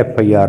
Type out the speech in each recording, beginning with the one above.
FIR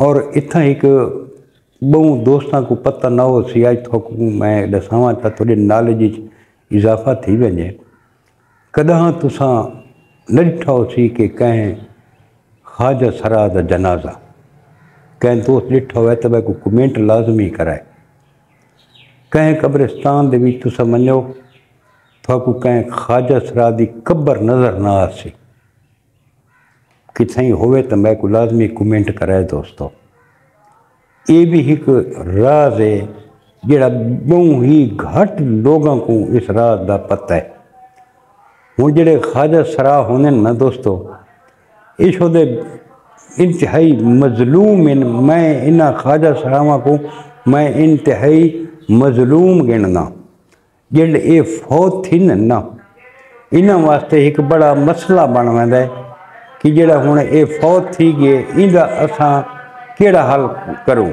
اور اتنا ایک بہوں دوستاں کو پتہ نہ ہو سی اج تھوک میں دساواں تا تھوڑے نالج اضافہ تھی وجے کداں تساں نہ ڈٹھا ہو سی کہ کہیں خواجہ سرا دا جنازہ کہیں دوست ڈٹھا ہوئے تو میں کو کمنٹ لازمی کرائے کہیں قبرستان دے بھی تساں منو تھوکو کہیں خواجہ سرا دی قبر نظر نہ آسی کتھیں ہوئے تو میں کو لازمی کمنٹ کرائے دوستو یہ بھی ایک راز ہے جڑا بہوں ہی گھٹ لوگوں کو اس راز دا پتہ ہے ہوں جڑے خواجہ سرا ہونے نا دوستو اس دے انتہائی مظلوم میں انہاں خواجہ سراواں کو میں انتہائی مظلوم گننا جڑے یہ فوت تھی نا انہاں واسطے ایک بڑا مسئلہ بن ویندا ہے کہ جڑا ہوں یہ فوت تھی گئے اندا اساں کیڑا حل کروں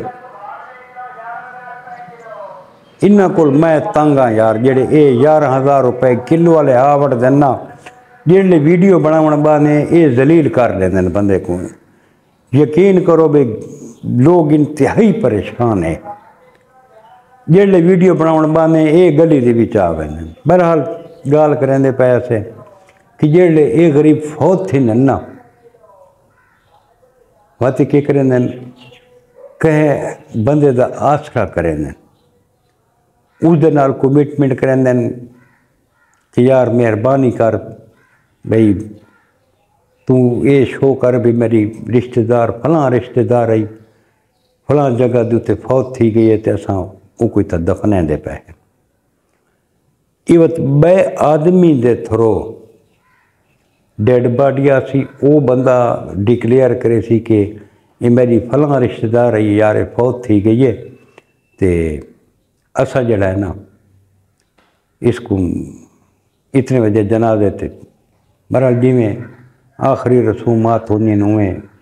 انہاں کول میں تنگاں یار جڑے 11,000 روپے کلو والے آوڑ دینا جڑے ویڈیو بناون بانے یہ ذلیل کر لیندے بندے کو یقین کرو بے لوگ انتہائی پریشان ہیں جڑے ویڈیو بناون بانے یہ گلی دے وچ آ ویندے بہرحال گال کریں دے پے سے کہ جڑے یہ غریب فوت تھی نا واتے کی کریں کہ بندے دا آسرا کریں اس دے نال کمٹمنٹ کریں کہ یار مہربانی کر بھئی تو یہ شو کر بھی میری رشتہ دار فلاں رشتہ دار آئی فلاں جگہ دے فوت تھی گئی ہے تو اساں وہ کوئی تا دفنے دے پہ ایوت بے آدمی دے تھرو ڈیڈ باڈی آسی وہ بندہ ڈکلیئر کرے سی کہ یہ میری فلاں رشتہ دار آئی یار فوت تھی گئی ہے تو اسا جڑا ہے نا اس کو اتنے بجے جنازے تے بہرحال جی میں آخری رسومات ہوندی ہوئے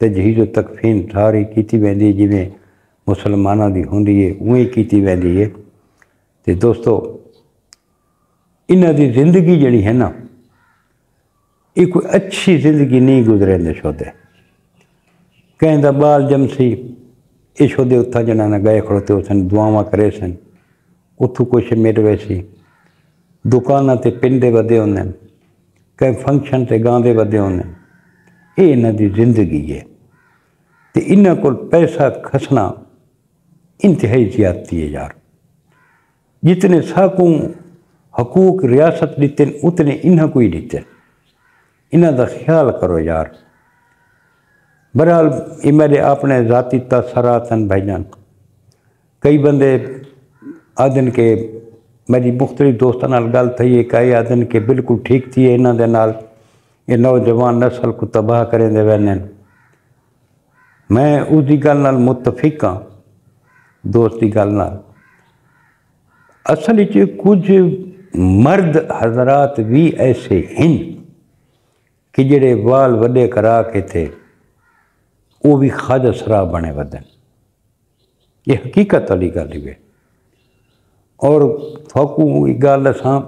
تجہیز و تکفین ساری کیتی ویندی جی میں مسلمانوں دی ہوندی ہے اوہیں کیتی ویندی ہے تے دوستو انہاں دی زندگی جڑی ہے نا یہ کوئی اچھی زندگی نہیں گزرے دے شودے کہیں دا بال جم سی یہ شودے اتھا جنا نہ گئے کھڑوتے سن دعاواں کرے سن اتھو کچھ میروے سی دکاناں تے پنڈے ودے ہوندے کہیں فنکشن تے گاندے ودے ہوندے یہ انہاں دی زندگی ہے تے انہاں کول پیسہ کھسنا انتہائی زیادتی ہے یار جتنے ساکوں حقوق ریاست دیتے اتنے انہاں کو ہی دیتے انہاں دا خیال کرو یار بہرحال یہ میرے اپنے ذاتی تاثرات ہیں بھائی جان کئی بندے آدن کے میری مختلف دوستوں نال گل تھی ہے کئی آدن کے بالکل ٹھیک تھی ہے انہاں دے نال یہ نوجوان نسل کو تباہ کریں دے وینے میں اس دی گل نال متفق ہاں دوست دی گل نال اصل کچھ مرد حضرات بھی ایسے ہیں کہ جڑے وال وڈے کرا کے تھے وہ بھی خواجہ سرا بنے ودن یہ حقیقت والی گل ہے اور تھوکوں یہ گل اساں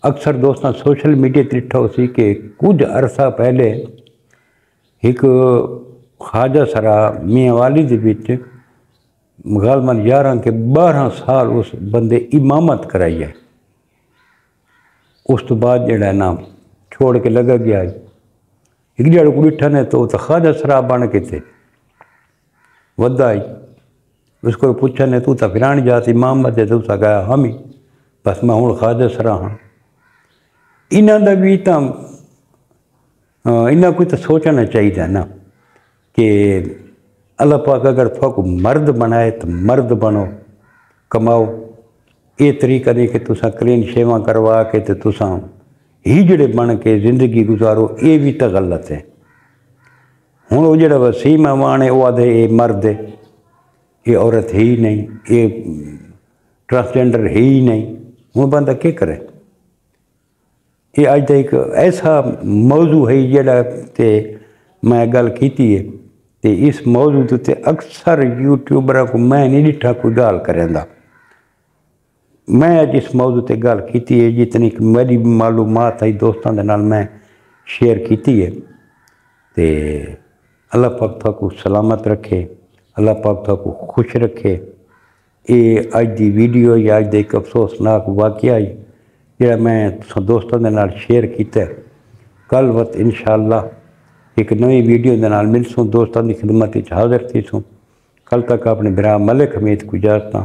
اکثر دوستاں سوشل میڈیا تے ڈٹھا ہو سی کہ کچھ عرصہ پہلے ایک خواجہ سرا میاں والی دے وچ غالباً 11 کے 12 سال اس بندے امامت کرائی ہے اس تو بعد جڑا ہے نا چھوڑ کے لگا گیا ہے ایک جڑا کو ڈٹھا نے تو خواجہ سرا بن کے تھے ودا آئی اس کو پوچھا نے تو تا پھرانی جات امامت ہے تو تا کہا ہم ہی بس میں ہوں خواجہ سرا ہاں انہاں دا بھی تا انہاں کو تو سوچنا چاہیے نا کہ اللہ پاک اگر تھوک مرد بنائے تو مرد بنو کماؤ یہ طریقہ نہیں کہ تساں کلین شیواں کروا کے تو تساں ہی جڑے بن کے زندگی گزارو یہ بھی تو غلط ہے ہوں وہ جڑا وسیم امان ہے وہ آدھے یہ مرد ہے یہ عورت ہی نہیں یہ ٹرانسجینڈر ہی نہیں ہوں بندہ کیا کرے یہ اج تک ایک ایسا موضوع ہے جڑا تے میں گل کیتی ہے تے اس موضوع تے اکثر یوٹیوبر کو میں نہیں ڈٹھا کوئی گال کریں دا میں اج اس موضوع تے گل کیتی ہے جتنی میری معلومات ہے دوستاں دے نال میں شیئر کیتی ہے تے اللہ پاک تھا کو سلامت رکھے، اللہ پاک تھا کو خوش رکھے۔ یہ اج دی ویڈیو یا اج دے ایک افسوسناک واقعہ جڑا میں دوستوں دے نال شیئر کیتا ہے۔ کل وقت انشاءاللہ ایک نئی ویڈیو دے نال مل سوں، دوستوں دی خدمت وچ حاضر تھی سوں۔ کل تک اپنے برا ملک حمید کو اجازت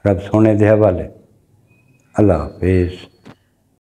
رب سونے دے حوالے۔ اللہ حافظ۔